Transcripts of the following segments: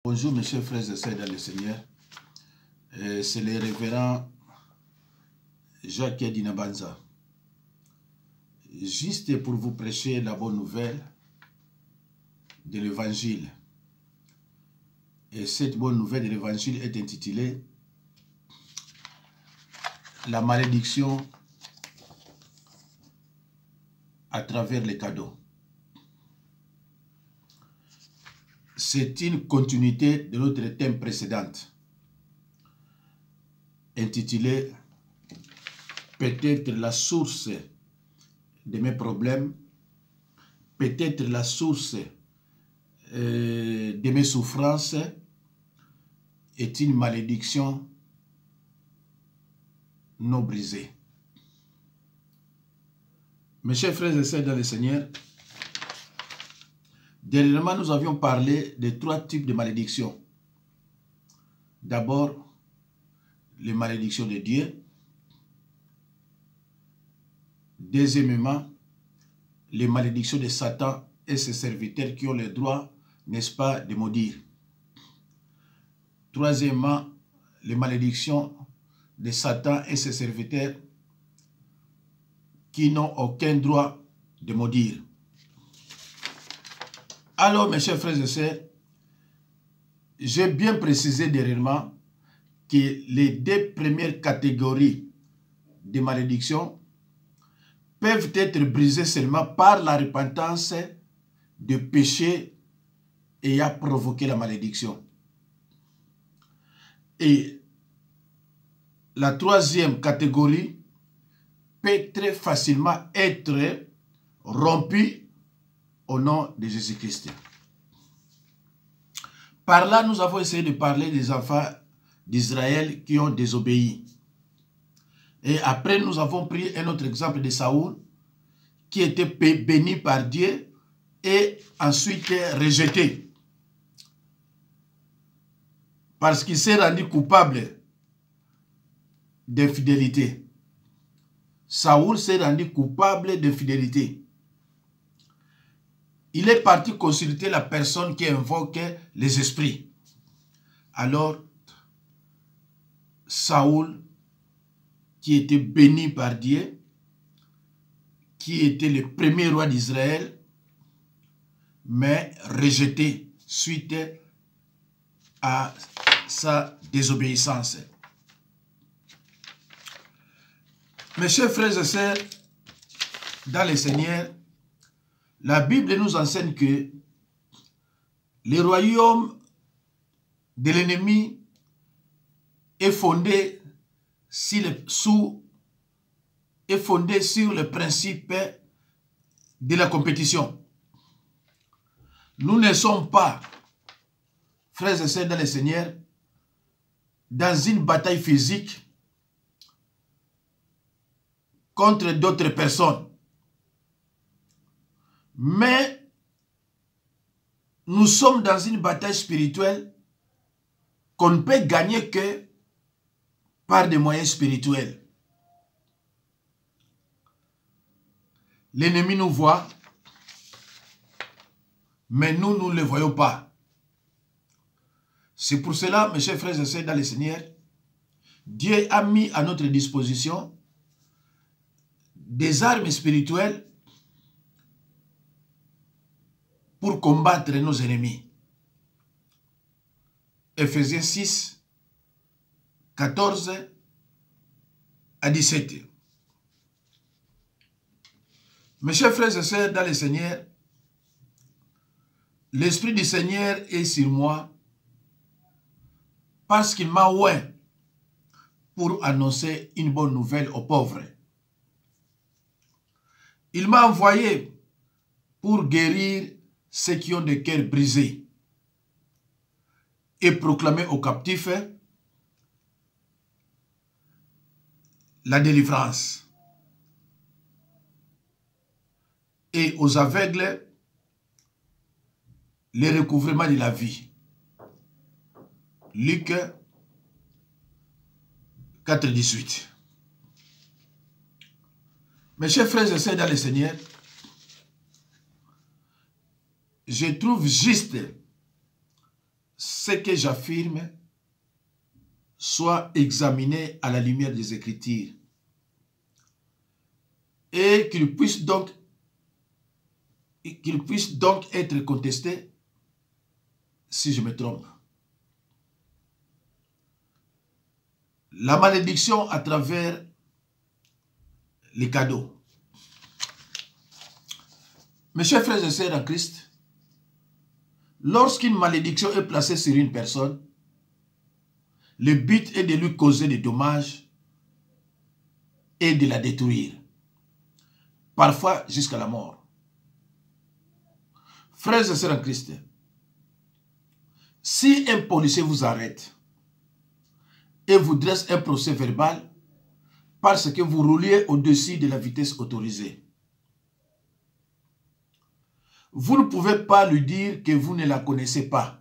Bonjour mes chers frères et sœurs dans le Seigneur. C'est le révérend Jacques Dinabanza. Juste pour vous prêcher la bonne nouvelle de l'évangile. Et cette bonne nouvelle de l'évangile est intitulée La malédiction à travers les cadeaux. C'est une continuité de notre thème précédent, intitulé peut-être la source de mes problèmes, peut-être la source de mes souffrances est une malédiction non brisée. Mes chers frères et sœurs dans le Seigneur, dernièrement nous avions parlé de 3 types de malédictions. D'abord, les malédictions de Dieu. Deuxièmement, les malédictions de Satan et ses serviteurs qui ont le droit, n'est-ce pas, de maudire. Troisièmement, les malédictions de Satan et ses serviteurs qui n'ont aucun droit de maudire. Alors, mes chers frères et sœurs, j'ai bien précisé dernièrement que les 2 premières catégories de malédictions peuvent être brisées seulement par la repentance de péché ayant provoqué la malédiction. Et la 3e catégorie peut très facilement être rompue au nom de Jésus-Christ. Par là, nous avons essayé de parler des enfants d'Israël qui ont désobéi. Et après, nous avons pris un autre exemple de Saoul qui était béni par Dieu et ensuite rejeté. Parce qu'il s'est rendu coupable d'infidélité. Saoul s'est rendu coupable d'infidélité. Il est parti consulter la personne qui invoque les esprits. Alors, Saoul, qui était béni par Dieu, qui était le premier roi d'Israël, mais rejeté suite à sa désobéissance. Mes chers frères et sœurs, dans le Seigneur, la Bible nous enseigne que le royaume de l'ennemi est fondé sur le principe de la compétition. Nous ne sommes pas, frères et sœurs dans le Seigneur, dans une bataille physique contre d'autres personnes. Mais nous sommes dans une bataille spirituelle qu'on ne peut gagner que par des moyens spirituels. L'ennemi nous voit, mais nous ne le voyons pas. C'est pour cela, mes chers frères et sœurs dans le Seigneur, Dieu a mis à notre disposition des armes spirituelles pour combattre nos ennemis. Ephésiens 6, 14 à 17. Mes chers frères et sœurs dans le Seigneur, l'Esprit du Seigneur est sur moi parce qu'il m'a oint pour annoncer une bonne nouvelle aux pauvres. Il m'a envoyé pour guérir ceux qui ont des cœurs brisés et proclamer aux captifs la délivrance et aux aveugles le recouvrement de la vie. Luc 4, 18. Mes chers frères et sœurs dans le Seigneur, je trouve juste ce que j'affirme soit examiné à la lumière des Écritures et qu'il puisse donc être contesté si je me trompe. La malédiction à travers les cadeaux. Mes chers frères et sœurs en Christ, lorsqu'une malédiction est placée sur une personne, le but est de lui causer des dommages et de la détruire, parfois jusqu'à la mort. Frères et sœurs en Christ, si un policier vous arrête et vous dresse un procès verbal parce que vous rouliez au-dessus de la vitesse autorisée, vous ne pouvez pas lui dire que vous ne la connaissez pas.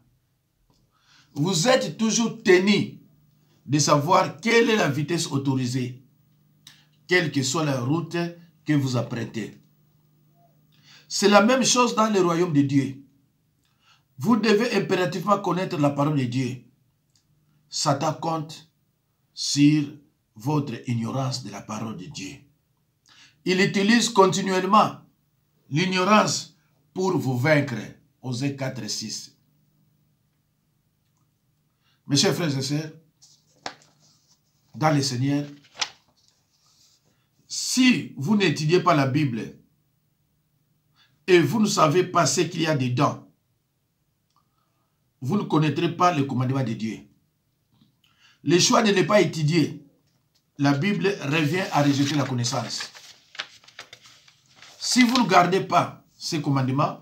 Vous êtes toujours tenu de savoir quelle est la vitesse autorisée, quelle que soit la route que vous empruntez. C'est la même chose dans le royaume de Dieu. Vous devez impérativement connaître la parole de Dieu. Satan compte sur votre ignorance de la parole de Dieu. Il utilise continuellement l'ignorance pour vous vaincre. Osée 4 et 6. Mes chers frères et sœurs, dans le Seigneur, si vous n'étudiez pas la Bible et vous ne savez pas ce qu'il y a dedans, vous ne connaîtrez pas le commandement de Dieu. Le choix de ne pas étudier la Bible revient à rejeter la connaissance. Si vous ne gardez pas ces commandements,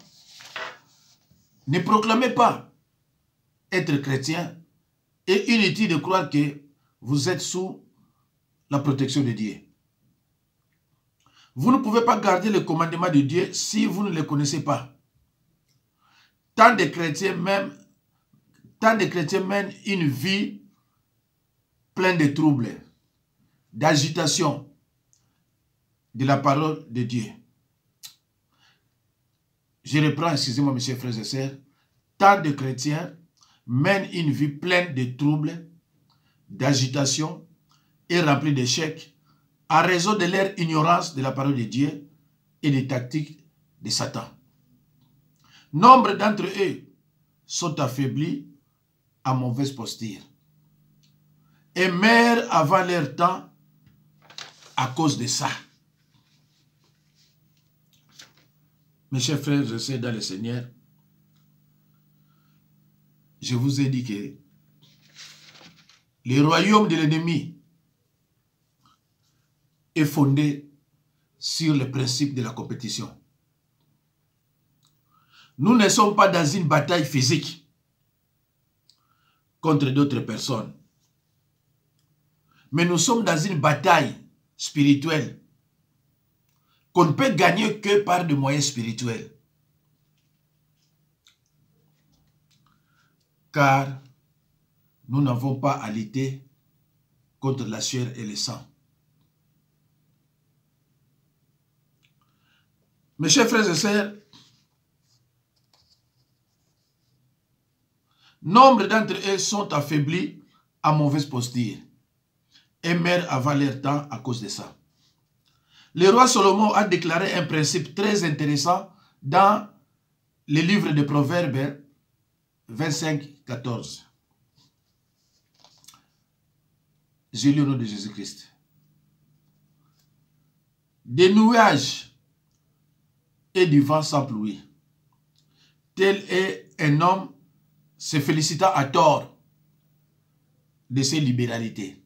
ne proclamez pas être chrétien et inutile de croire que vous êtes sous la protection de Dieu. Vous ne pouvez pas garder le commandement de Dieu si vous ne le connaissez pas. Tant de chrétiens mènent une vie pleine de troubles, d'agitation de la parole de Dieu. Je reprends, excusez-moi, mes chers frères et sœurs. Tant de chrétiens mènent une vie pleine de troubles, d'agitation et remplie d'échecs à raison de leur ignorance de la parole de Dieu et des tactiques de Satan. Nombre d'entre eux sont affaiblis à mauvaise posture et meurent avant leur temps à cause de ça. Mes chers frères et sœurs dans le Seigneur, je vous ai dit que le royaume de l'ennemi est fondé sur le principe de la compétition. Nous ne sommes pas dans une bataille physique contre d'autres personnes, mais nous sommes dans une bataille spirituelle qu'on ne peut gagner que par des moyens spirituels. Car nous n'avons pas à lutter contre la chair et le sang. Mes chers frères et sœurs, nombre d'entre eux sont affaiblis à mauvaise posture et meurent avant leur temps à cause de ça. Le roi Salomon a déclaré un principe très intéressant dans le livre de Proverbes 25, 14. Je lis au nom de Jésus-Christ. Des nuages et du vent sans pluie. Tel est un homme se félicitant à tort de ses libéralités.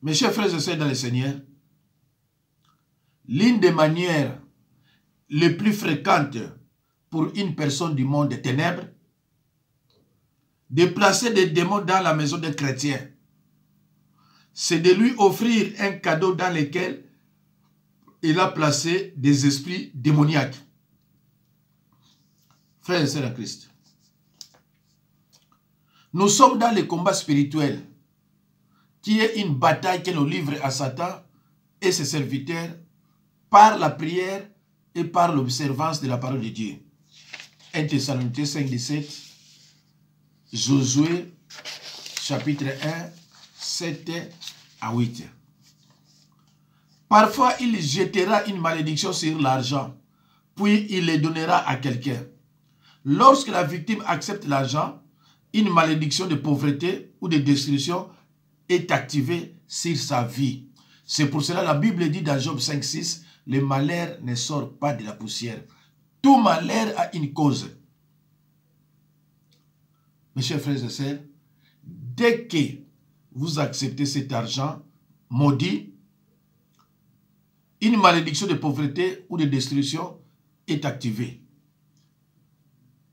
Mes chers frères et sœurs dans le Seigneur, l'une des manières les plus fréquentes pour une personne du monde des ténèbres de placer des démons dans la maison d'un chrétien, c'est de lui offrir un cadeau dans lequel il a placé des esprits démoniaques. Frères et sœurs en Christ, nous sommes dans le combat spirituel qui est une bataille que nous livre à Satan et ses serviteurs par la prière et par l'observance de la parole de Dieu. 1 Thessaloniciens 5, 17, Josué, chapitre 1, 7 à 8. Parfois, il jettera une malédiction sur l'argent, puis il les donnera à quelqu'un. Lorsque la victime accepte l'argent, une malédiction de pauvreté ou de destruction est activée sur sa vie. C'est pour cela que la Bible dit dans Job 5, 6, « Le malheur ne sort pas de la poussière. » Tout malheur a une cause. Mes chers frères et sœurs, dès que vous acceptez cet argent maudit, une malédiction de pauvreté ou de destruction est activée.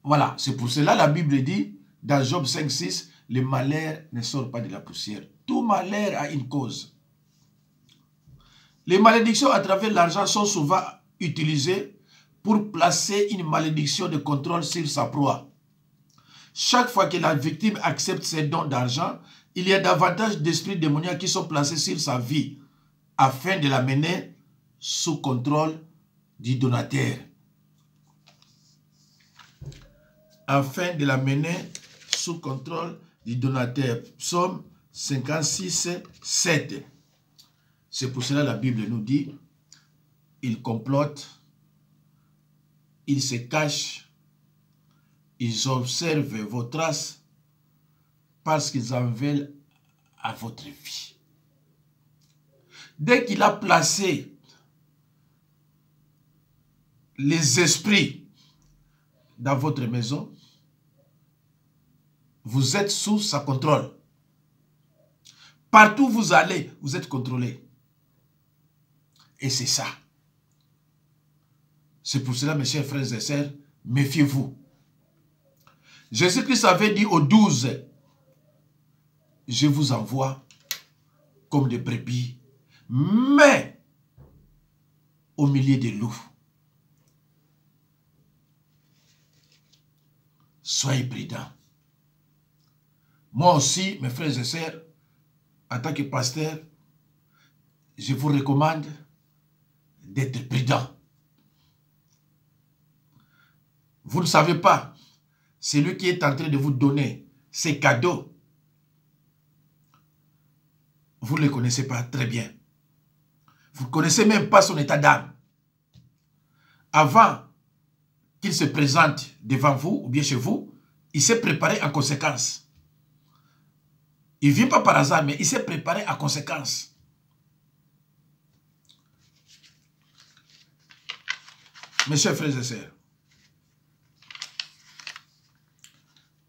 Voilà, c'est pour cela que la Bible dit, dans Job 5, 6, « Le malheur ne sort pas de la poussière. » Tout malheur a une cause. Les malédictions à travers l'argent sont souvent utilisées pour placer une malédiction de contrôle sur sa proie. Chaque fois que la victime accepte ses dons d'argent, il y a davantage d'esprits démoniaques qui sont placés sur sa vie afin de la mener sous contrôle du donateur. Afin de la mener sous contrôle du donateur. Psaume 56, 7. C'est pour cela que la Bible nous dit, ils complotent, ils se cachent, ils observent vos traces parce qu'ils en veulent à votre vie. Dès qu'il a placé les esprits dans votre maison, vous êtes sous sa contrôle. Partout où vous allez, vous êtes contrôlé. Et c'est ça. C'est pour cela, mes chers frères et sœurs, méfiez-vous. Jésus-Christ avait dit aux 12, je vous envoie comme des brebis, mais au milieu des loups. Soyez prudents. Moi aussi, mes frères et sœurs, en tant que pasteur, je vous recommande d'être prudent. Vous ne savez pas, celui qui est en train de vous donner ces cadeaux, vous ne le connaissez pas très bien. Vous ne connaissez même pas son état d'âme. Avant qu'il se présente devant vous ou bien chez vous, il s'est préparé en conséquence. Il ne vient pas par hasard, mais il s'est préparé en conséquence. Mes chers frères et sœurs,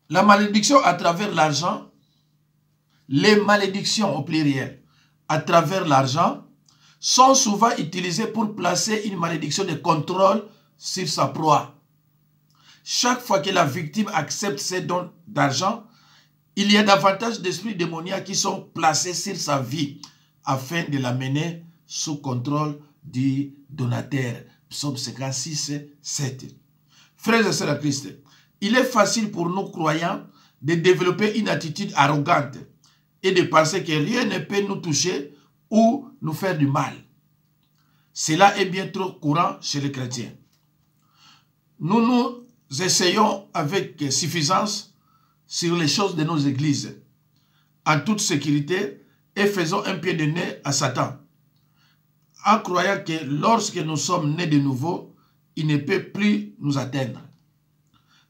la malédiction à travers l'argent, les malédictions au pluriel à travers l'argent sont souvent utilisées pour placer une malédiction de contrôle sur sa proie. Chaque fois que la victime accepte ses dons d'argent, il y a davantage d'esprits démoniaques qui sont placés sur sa vie afin de la mener sous contrôle du donateur. Psaume 56, 7. Frères et sœurs en Christ, il est facile pour nous croyants de développer une attitude arrogante et de penser que rien ne peut nous toucher ou nous faire du mal. Cela est bien trop courant chez les chrétiens. Nous essayons avec suffisance sur les choses de nos églises, en toute sécurité, et faisons un pied de nez à Satan, en croyant que lorsque nous sommes nés de nouveau, il ne peut plus nous atteindre.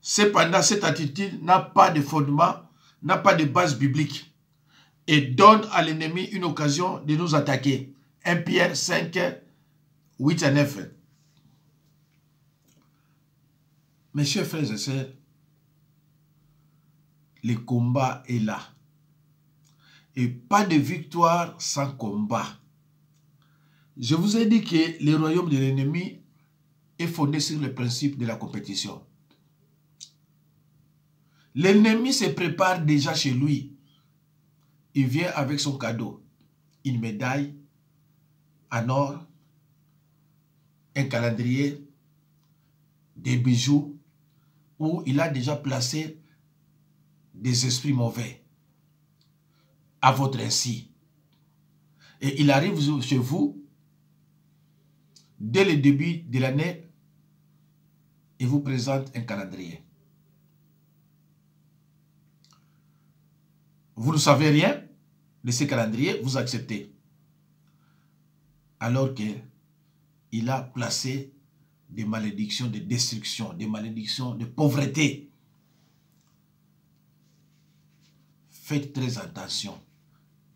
Cependant, cette attitude n'a pas de fondement, n'a pas de base biblique, et donne à l'ennemi une occasion de nous attaquer. 1 Pierre 5, 8 à 9. Mes chers frères et sœurs, le combat est là. Et pas de victoire sans combat. Je vous ai dit que le royaume de l'ennemi est fondé sur le principe de la compétition. L'ennemi se prépare déjà chez lui. Il vient avec son cadeau. Une médaille en or, un calendrier, des bijoux, où il a déjà placé des esprits mauvais à votre insu. Et il arrive chez vous dès le début de l'année il vous présente un calendrier. Vous ne savez rien de ce calendrier, vous acceptez. Alors qu'il a placé des malédictions de destruction, des malédictions de pauvreté. Faites très attention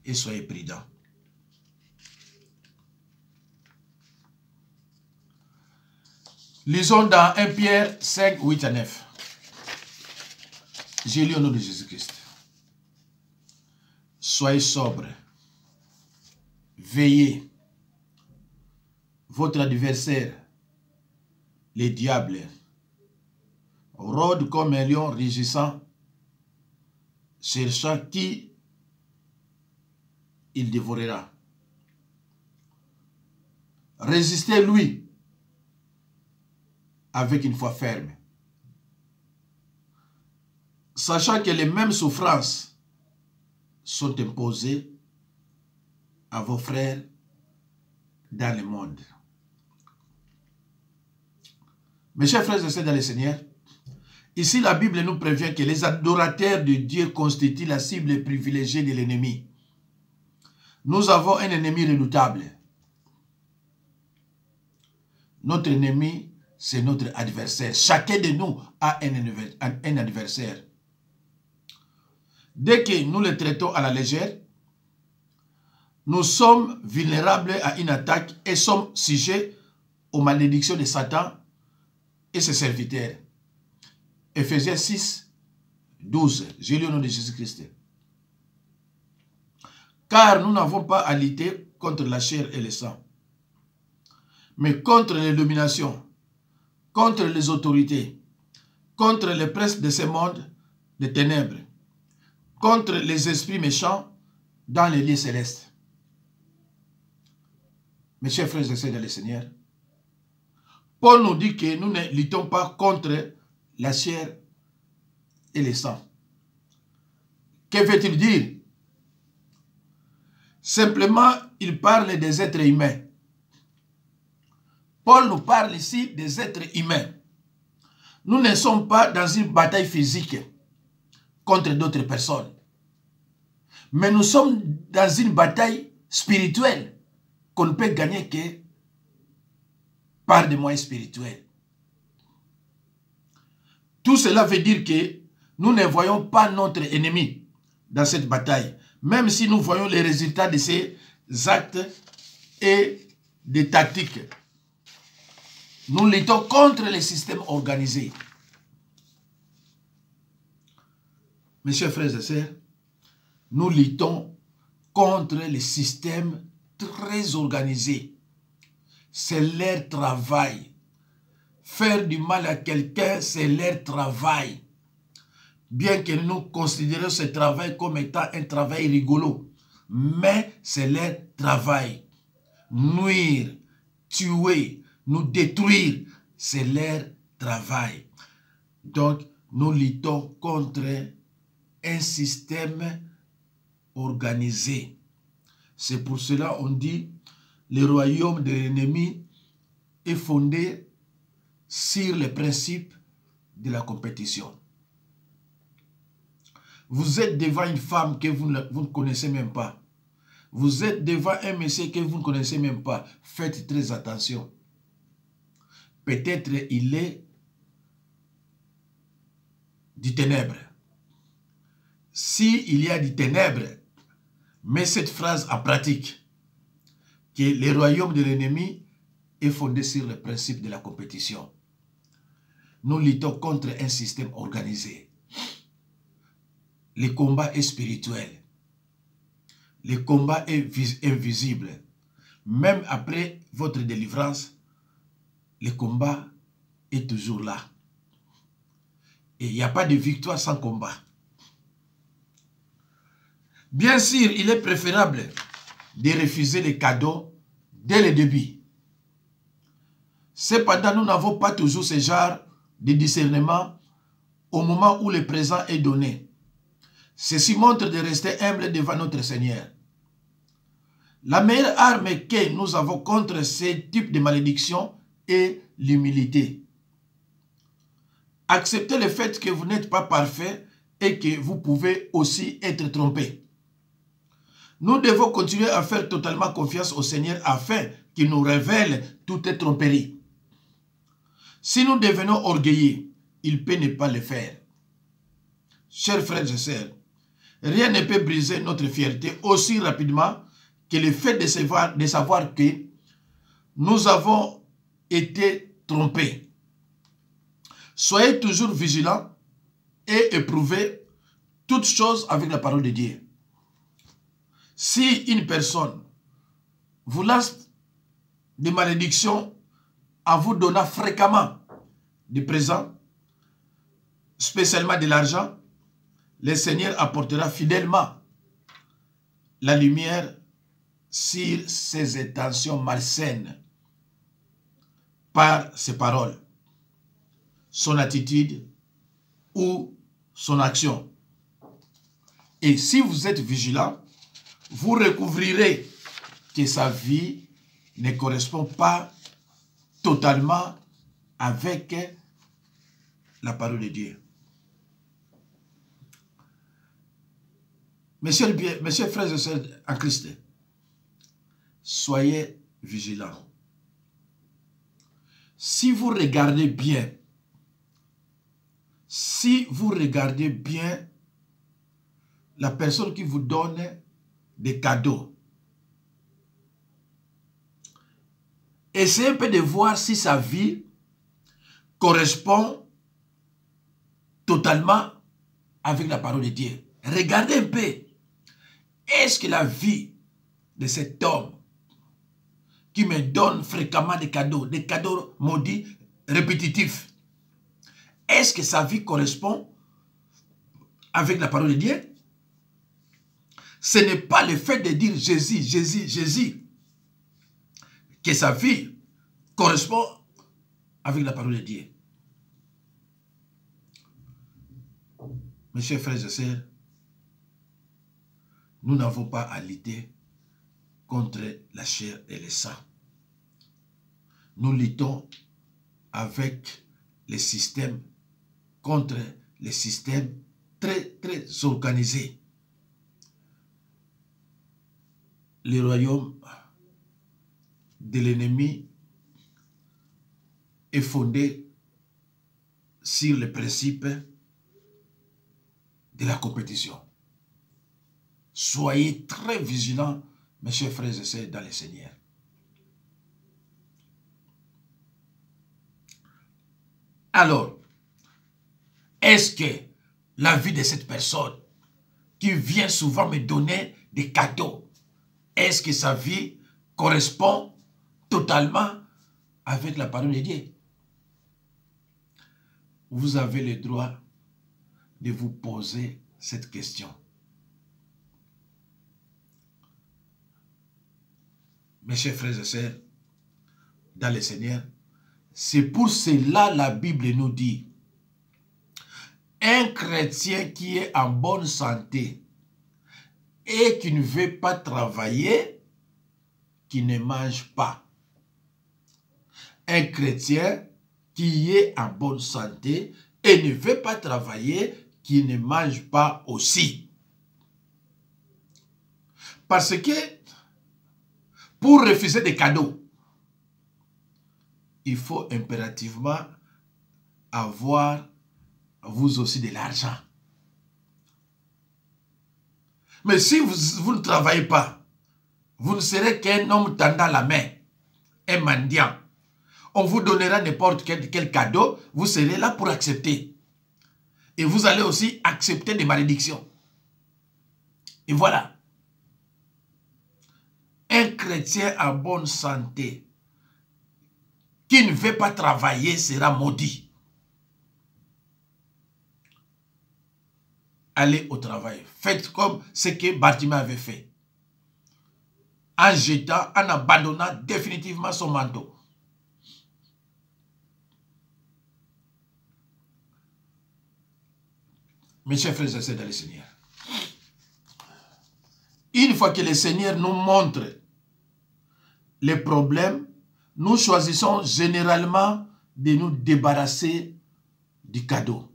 et soyez prudents. Lisons dans 1 Pierre 5, 8 à 9. J'ai lu au nom de Jésus-Christ. Soyez sobres, veillez. Votre adversaire, le diable, rôde comme un lion rugissant, cherchant qui il dévorera. Résistez-lui avec une foi ferme, sachant que les mêmes souffrances sont imposées à vos frères dans le monde. Mes chers frères et sœurs dans le Seigneur, ici la Bible nous prévient que les adorateurs de Dieu constituent la cible privilégiée de l'ennemi. Nous avons un ennemi redoutable. Notre ennemi, c'est notre adversaire. Chacun de nous a un adversaire. Dès que nous le traitons à la légère, nous sommes vulnérables à une attaque et sommes sujets aux malédictions de Satan et ses serviteurs. Ephésiens 6, 12. J'ai lu au nom de Jésus-Christ. Car nous n'avons pas à lutter contre la chair et le sang, mais contre les dominations, contre les autorités, contre les princes de ce monde de ténèbres, contre les esprits méchants dans les lieux célestes. Mes chers frères et sœurs dans le Seigneur, Paul nous dit que nous ne luttons pas contre la chair et le sang. Que veut-il dire? Simplement, il parle des êtres humains. Paul nous parle ici des êtres humains. Nous ne sommes pas dans une bataille physique contre d'autres personnes. Mais nous sommes dans une bataille spirituelle qu'on ne peut gagner que par des moyens spirituels. Tout cela veut dire que nous ne voyons pas notre ennemi dans cette bataille, même si nous voyons les résultats de ces actes et des tactiques. Nous luttons contre les systèmes organisés. Mes chers frères et sœurs, nous luttons contre les systèmes très organisés. C'est leur travail. Faire du mal à quelqu'un, c'est leur travail. Bien que nous considérions ce travail comme étant un travail rigolo, mais c'est leur travail. Nuire, tuer, nous détruire, c'est leur travail. Donc, nous luttons contre un système organisé. C'est pour cela qu'on dit le royaume de l'ennemi est fondé sur les principes de la compétition. Vous êtes devant une femme que vous ne connaissez même pas. Vous êtes devant un monsieur que vous ne connaissez même pas. Faites très attention. Peut-être il est du ténèbre. S'il y a du ténèbre, mais cette phrase en pratique, que le royaume de l'ennemi est fondé sur le principe de la compétition. Nous luttons contre un système organisé. Le combat est spirituel. Le combat est invisible. Même après votre délivrance, le combat est toujours là. Et il n'y a pas de victoire sans combat. Bien sûr, il est préférable de refuser les cadeaux dès le début. Cependant, nous n'avons pas toujours ce genre de discernement au moment où le présent est donné. Ceci montre de rester humble devant notre Seigneur. La meilleure arme que nous avons contre ce type de malédiction est l'humilité. Acceptez le fait que vous n'êtes pas parfait et que vous pouvez aussi être trompé. Nous devons continuer à faire totalement confiance au Seigneur afin qu'il nous révèle toute tromperie. Si nous devenons orgueilleux, il peut ne pas le faire. Chers frères et sœurs, rien ne peut briser notre fierté aussi rapidement que le fait de savoir que nous avons été trompés. Soyez toujours vigilants et éprouvez toutes choses avec la parole de Dieu. Si une personne vous lance des malédictions en vous donnant fréquemment des présents, spécialement de l'argent, le Seigneur apportera fidèlement la lumière sur ses intentions malsaines par ses paroles, son attitude ou son action. Et si vous êtes vigilant, vous recouvrirez que sa vie ne correspond pas totalement avec la parole de Dieu. Mes chers frères et sœurs en Christ, soyez vigilants. Si vous regardez bien, la personne qui vous donne des cadeaux, essayez un peu de voir si sa vie correspond totalement avec la parole de Dieu. Regardez un peu. Est-ce que la vie de cet homme qui me donne fréquemment des cadeaux maudits, répétitifs, est-ce que sa vie correspond avec la parole de Dieu? Ce n'est pas le fait de dire Jésus, Jésus, Jésus, que sa vie correspond avec la parole de Dieu. Mes chers frères et sœurs, nous n'avons pas à lutter contre la chair et le sang. Nous luttons avec les systèmes, contre les systèmes très organisés. Le royaume de l'ennemi est fondé sur le principe de la compétition. Soyez très vigilants, mes chers frères et sœurs, dans le Seigneur. Alors, est-ce que la vie de cette personne qui vient souvent me donner des cadeaux, est-ce que sa vie correspond totalement avec la parole de Dieu? Vous avez le droit de vous poser cette question. Mes chers frères et sœurs, dans le Seigneur, c'est pour cela la Bible nous dit, un chrétien qui est en bonne santé et qui ne veut pas travailler, qui ne mange pas. Un chrétien qui est en bonne santé et ne veut pas travailler, qui ne mange pas aussi. Parce que pour refuser des cadeaux, il faut impérativement avoir vous aussi de l'argent. Mais si vous ne travaillez pas, vous ne serez qu'un homme tendant la main, un mendiant. On vous donnera n'importe quel cadeau, vous serez là pour accepter. Et vous allez aussi accepter des malédictions. Et voilà. Un chrétien en bonne santé qui ne veut pas travailler sera maudit. Allez au travail. Faites comme ce que Bartimée avait fait. En jetant, en abandonnant définitivement son manteau. Mes chers frères et sœurs dans le Seigneur, une fois que le Seigneur nous montre les problèmes, nous choisissons généralement de nous débarrasser du cadeau.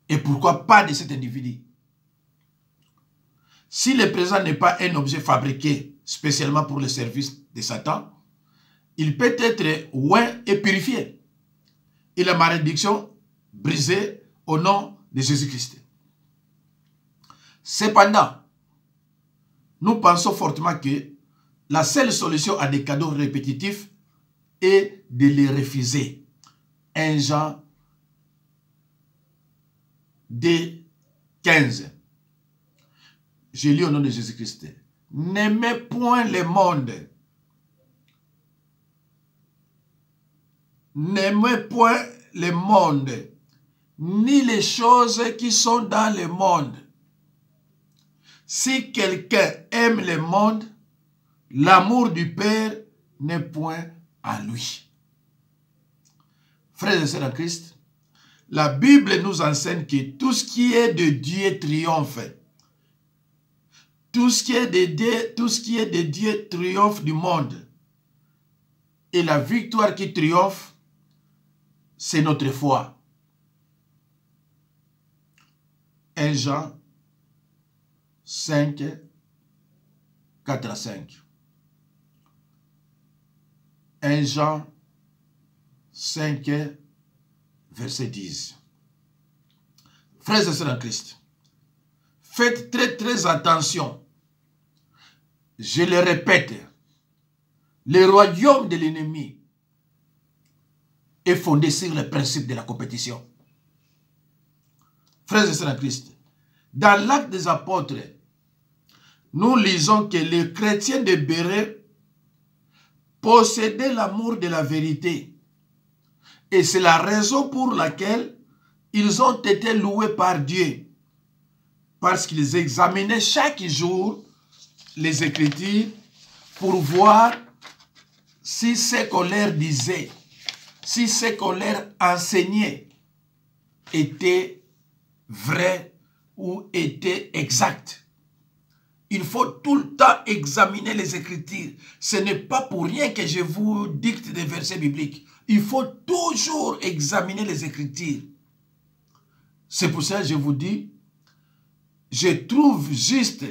Et pourquoi pas de cet individu? Si le présent n'est pas un objet fabriqué spécialement pour le service de Satan, il peut être oint et purifié. Et la malédiction brisée au nom de Jésus-Christ. Cependant, nous pensons fortement que la seule solution à des cadeaux répétitifs est de les refuser. 1 Jean 2:15. Je lis au nom de Jésus-Christ. N'aimez point le monde. N'aimez point le monde, ni les choses qui sont dans le monde. Si quelqu'un aime le monde, l'amour du Père n'est point à lui. Frères et sœurs en Christ, la Bible nous enseigne que tout ce qui est de Dieu triomphe. Tout ce qui est de Dieu triomphe du monde. Et la victoire qui triomphe, c'est notre foi. 1 Jean 5, 4 à 5. 1 Jean 5, verset 10. Frères et sœurs en Christ, faites très attention. Je le répète, le royaume de l'ennemi est fondé sur le principe de la compétition. Frères et sœurs en Christ, dans l'Acte des Apôtres, nous lisons que les chrétiens de Béret possédaient l'amour de la vérité. Et c'est la raison pour laquelle ils ont été loués par Dieu. Parce qu'ils examinaient chaque jour les Écritures pour voir si ce qu'on leur disait, si ce qu'on leur enseignait était vrai ou était exact. Il faut tout le temps examiner les Écritures. Ce n'est pas pour rien que je vous dicte des versets bibliques. Il faut toujours examiner les Écritures. C'est pour ça que je vous dis, je trouve juste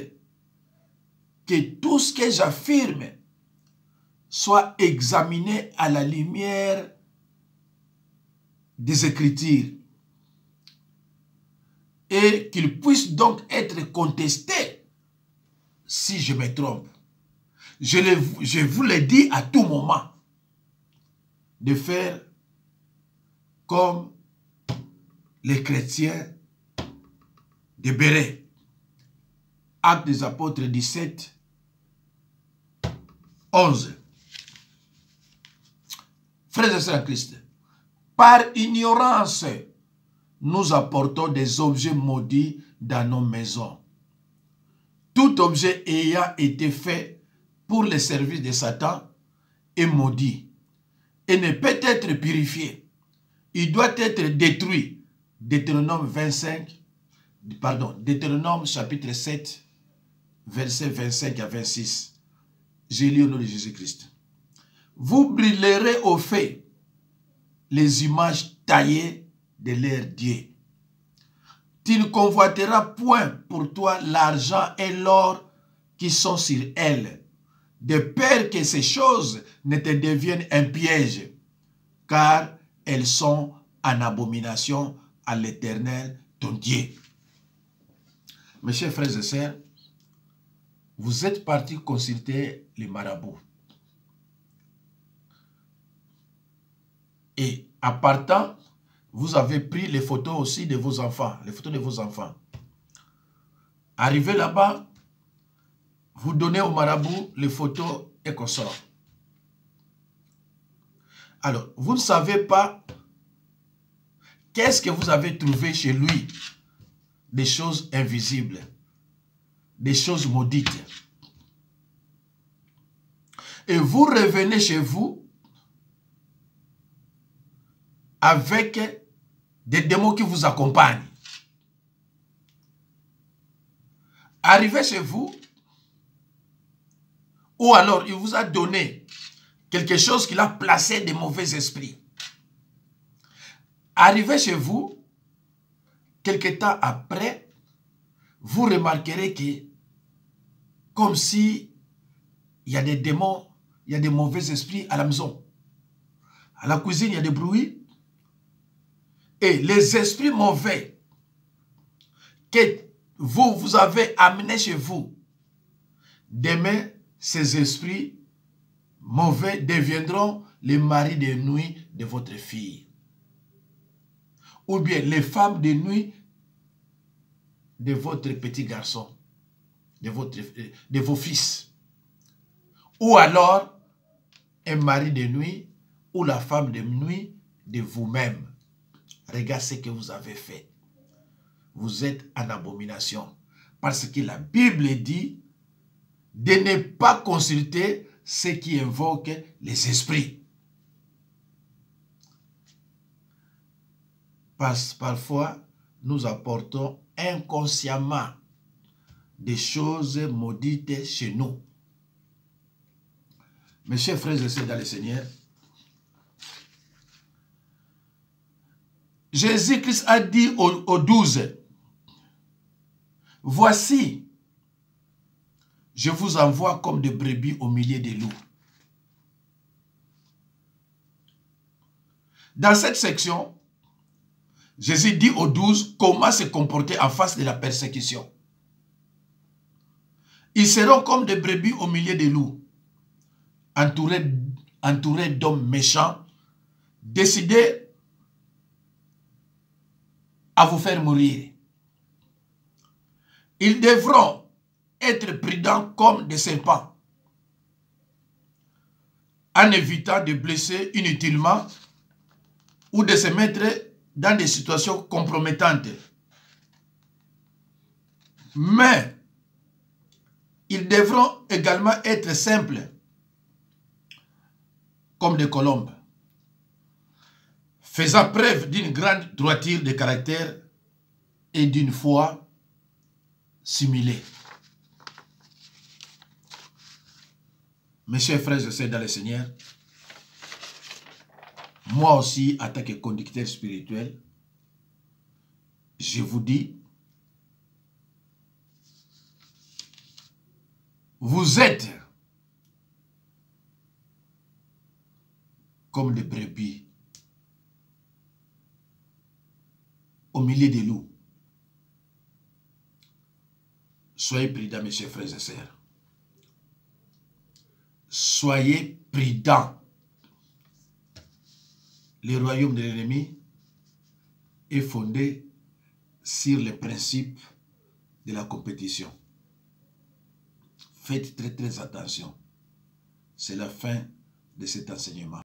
que tout ce que j'affirme soit examiné à la lumière des Écritures et qu'il puisse donc être contesté si je me trompe. Je vous le dis à tout moment de faire comme les chrétiens de Béret. Actes des Apôtres 17, 11. Frères et sœurs en Christ, par ignorance, nous apportons des objets maudits dans nos maisons. Tout objet ayant été fait pour le service de Satan est maudit et ne peut être purifié. Il doit être détruit. Deutéronome chapitre 7, versets 25 à 26. J'ai lu au nom de Jésus-Christ. Vous brûlerez au feu les images taillées de leur Dieu. Tu ne convoiteras point pour toi l'argent et l'or qui sont sur elles, de peur que ces choses ne te deviennent un piège, car elles sont en abomination à l'Éternel, ton Dieu. Mes chers frères et sœurs, vous êtes partis consulter les marabouts. Et en partant, vous avez pris les photos aussi de vos enfants, les photos de vos enfants. Arrivé là-bas, vous donnez au marabout les photos et consorts. Alors, vous ne savez pas qu'est-ce que vous avez trouvé chez lui, des choses invisibles, des choses maudites. Et vous revenez chez vous avec des démons qui vous accompagnent. Arrivé chez vous, ou alors il vous a donné quelque chose qu'il a placé des mauvais esprits. Arrivé chez vous, quelque temps après, vous remarquerez que, comme si il y a des démons, il y a des mauvais esprits à la maison. À la cuisine, il y a des bruits. Et les esprits mauvais que vous avez amenés chez vous, demain, ces esprits mauvais deviendront les maris de nuit de votre fille. Ou bien les femmes de nuit de votre petit garçon, de vos fils. Ou alors, un mari de nuit ou la femme de nuit de vous-même. Regardez ce que vous avez fait. Vous êtes en abomination. Parce que la Bible dit de ne pas consulter ceux qui invoquent les esprits. Parfois, nous apportons inconsciemment des choses maudites chez nous. Mes chers frères et sœurs dans le Seigneur, Jésus-Christ a dit aux 12, « Voici, je vous envoie comme des brebis au milieu des loups. » Dans cette section, Jésus dit aux 12 comment se comporter en face de la persécution. Ils seront comme des brebis au milieu des loups, entourés d'hommes méchants, décidés à vous faire mourir. Ils devront être prudents comme des serpents, en évitant de blesser inutilement ou de se mettre dans des situations compromettantes. Mais ils devront également être simples, comme des colombes, faisant preuve d'une grande droiture de caractère et d'une foi simulée. Mes chers frères et sœurs dans le Seigneur, moi aussi, en tant que conducteur spirituel, je vous dis, vous êtes comme des brebis au milieu des loups. Soyez prudents, mes chers frères et sœurs. Soyez prudents. Le royaume de l'ennemi est fondé sur les principes de la compétition. Faites très attention. C'est la fin de cet enseignement.